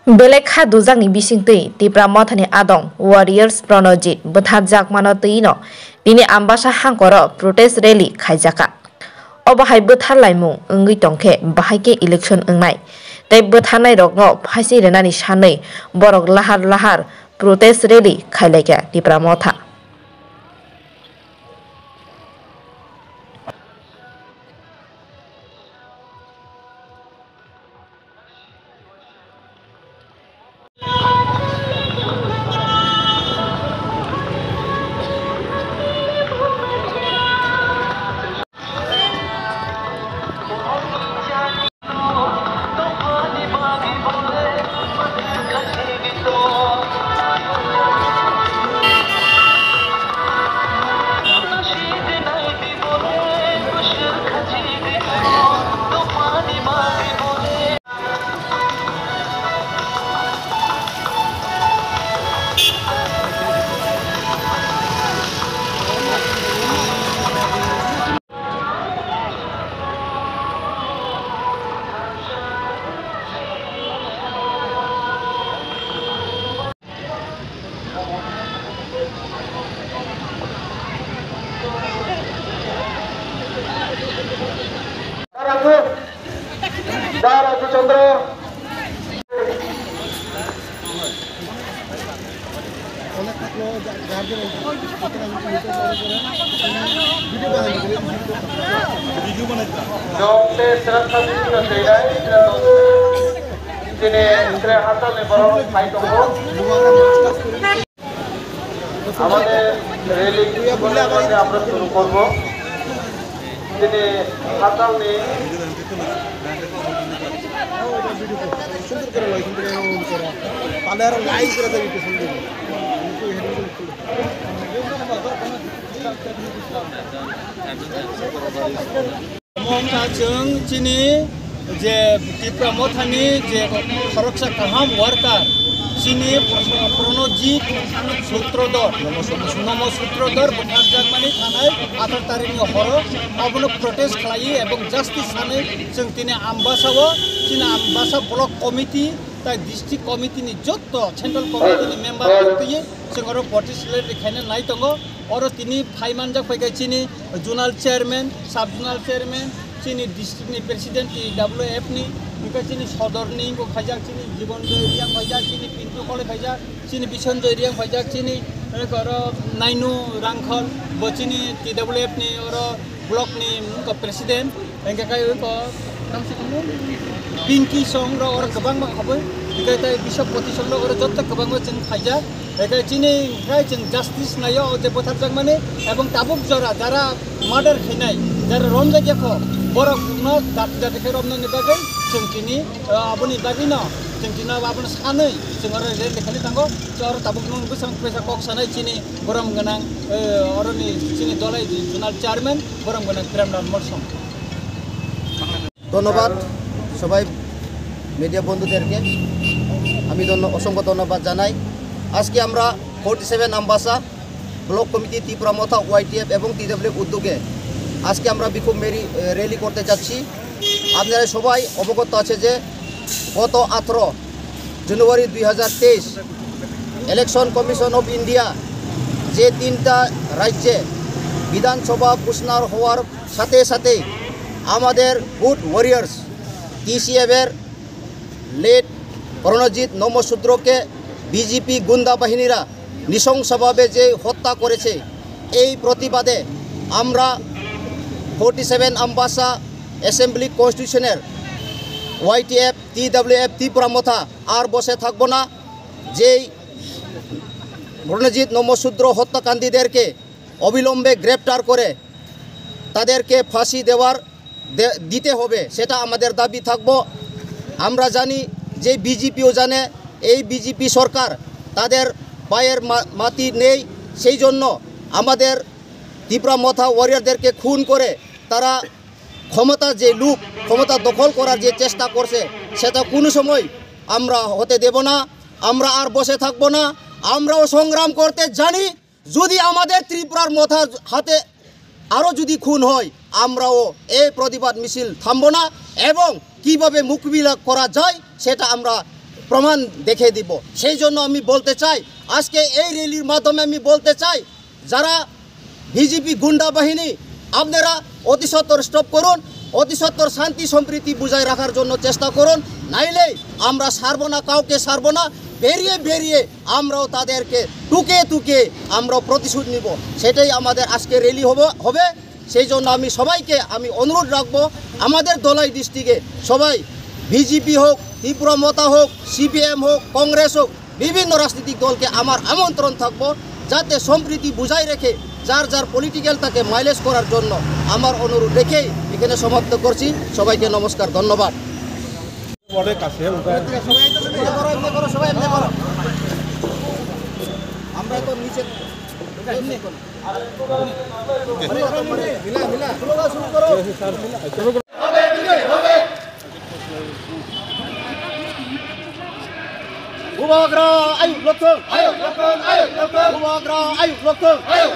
Belekha duzangni bisingtui tipra mothani adong warriors pronojit bethajak manotino dini ambasa hangkoro protest rally khaijaka obahai betharlaimung ongui tongkhe bahaike election ongnai tei betharnai rokno phaisi renani sanui borok lahar lahar protest rally khailaika tipra motha. Daratu Chandra Dokter Serasa Sina Sedai Sini Sri Hasan Lebaron Saitongko আমাদের rally বলে আমরা শুরু করব যিনি হাসান নেই চিনি যে ত্রিপুরা মথানি যে খরকসা কাহাম ওয়ার্কার চিনি প্রণজিৎ সূত্রধর নমসূত্রধর বথারজাকমানি थानाय 18 तारिखनि हर अबनो प्रोटेस्ट खालायो एबं जस्टिस सानै जों दिनै आम्बासाव दिनै आम्बासा ब्लक कमिटि ताय डिस्ट्रिक्ट कमिटिनि जत्त सेन्ट्रल कमिटिनि मेम्बार फैयो जों आरो पार्टिसिपेट देखायनो नाय दङ आरो तिनि फाइमानजा फैगाय चिनि जोनाल चेयारमेन सब जोनाल चेयारमेन चिनि डिस्ट्रिक्टनि प्रेसिडेंट डब्ल्यूएफ नि चिनी सदरनी फाइजाक चिनी जीवन एरिया फाइजाक चिनी पिंटू कले फाइजाक चिनी बिसंजय एरिया फाइजाक चिनी नाइनु रांखल बचिनी TWF नि और ब्लॉक नि प्रेसिडेंट एंगे पिंकी संग और गोबां हाबै बेखाय बिशप पति संग और जत्त गोबां जों फाइजाक बेखाय चिनी जों जस्टिस नायो जे बोथारजाक माने एवं ताबुक जरा जारा मार्डर खैनाय जारा रमजागियाखौ बरकनो दाटके रमनानि बागै जों दिनै आबोनि बागैनो जों दिनै आबोनो सानै जों आरो लेखानि थांगो आरो ताबुकनो बेसां फैसा कक सानै चिनि गरम गोनां अरनि चिनि दलाय जोनाल चेयारमैन गरम गोनां प्रेमनाथ मरसम ধন্যবাদ সবাই মিডিয়া বন্ধুদেরকে আমি অসংখ্য ধন্যবাদ জানাই আজকে আমরা 47 আম্বাসা ব্লক কমিটি ত্রিপুরা মথা YTF এবং TWF উদ্যোগে আজকে আমরা বিক্ষোভ র্যালি করতে যাচ্ছি আপনারা সবাই অবগত আছে যে গত 18 জানুয়ারি 2023 ইলেকশন কমিশন অফ ইন্ডিয়া যে তিনটা রাজ্যে বিধানসভা ঘোষণা হওয়ার সাথে সাথে আমাদের গুড ওয়ারিয়ার্স TCF এর লেট প্রণজিৎ নমসূত্রকে বিজেপি গুন্ডা বাহিনীরা নৃশংসভাবে যে হত্যা করেছে এই প্রতিবাদে আমরা 47 আম্বাসা অ্যাসেম্বলি কনস্টিটিউশনের YTF TWF ত্রিপুরা মথা আর বসে থাকব না যেই প্রণজিৎ নমসূত্র হত্যাকাণ্ডীদেরকে অবিলম্বে গ্রেপ্তার করে তাদেরকে ফাঁসি দিতে হবে সেটা আমাদের দাবি থাকব আমরা জানি যে বিজেপিও জানে এই বিজেপি সরকার তাদের পায়ের মাটি নেই সেই জন্য আমাদের ত্রিপুরা মথা ওয়ারিয়ারদেরকে খুন করে তারা ক্ষমতা যে লুপ ক্ষমতা দখল করার যে চেষ্টা করছে সেটা কোনো সময় আমরা হতে দেব না আমরা আর বসে থাকব না আমরাও সংগ্রাম করতে জানি যদি আমাদের ত্রিপুরার মথা হাতে আরও যদি খুন হয় আমরাও এই প্রতিবাদ মিছিল থামব না এবং কিভাবে মোকাবিলা করা যায় সেটা আমরা প্রমাণ দেখে দিব। সেই জন্য আমি বলতে চাই, আজকে এই র্যালির মাধ্যমে আমি বলতে চাই, যারা বিজেপি গুন্ডা বাহিনী আপনারা অতি সত্বর স্টপ করুন, অতি সত্বর শান্তি সম্প্রীতি বুঝায় রাখার জন্য চেষ্টা করুন, নাইলে আমরা ছাড়বো না, কাউকে ছাড়বো না। বেরিয়ে বেরিয়ে আমরাও তাদেরকে টুকে আমরাও প্রতিশোধ নিব। সেটাই আমাদের আজকে র্যালি হবে। সেই জন্য আমি সবাইকে অনুরোধ রাখবো, আমাদের ধলাই ডিস্ট্রিক্টে সবাই বিজেপি হোক, ত্রিপুরা মতা হোক, সিপিএম হোক, কংগ্রেস হোক, বিভিন্ন রাজনৈতিক দলকে আমার আমন্ত্রণ থাকবো, যাতে সম্প্রীতি বুঝাই রেখে যার যার পলিটিক্যাল তাকে মাইলেজ করার জন্য আমার অনুরোধ রেখেই এখানে সমাপ্ত করছি। সবাইকে নমস্কার, ধন্যবাদ। আমরা তো নিচে Umagra, ayo, lokong, ayo, lokong, ayo, lokong, Umagra, ayo, lokong, ayo.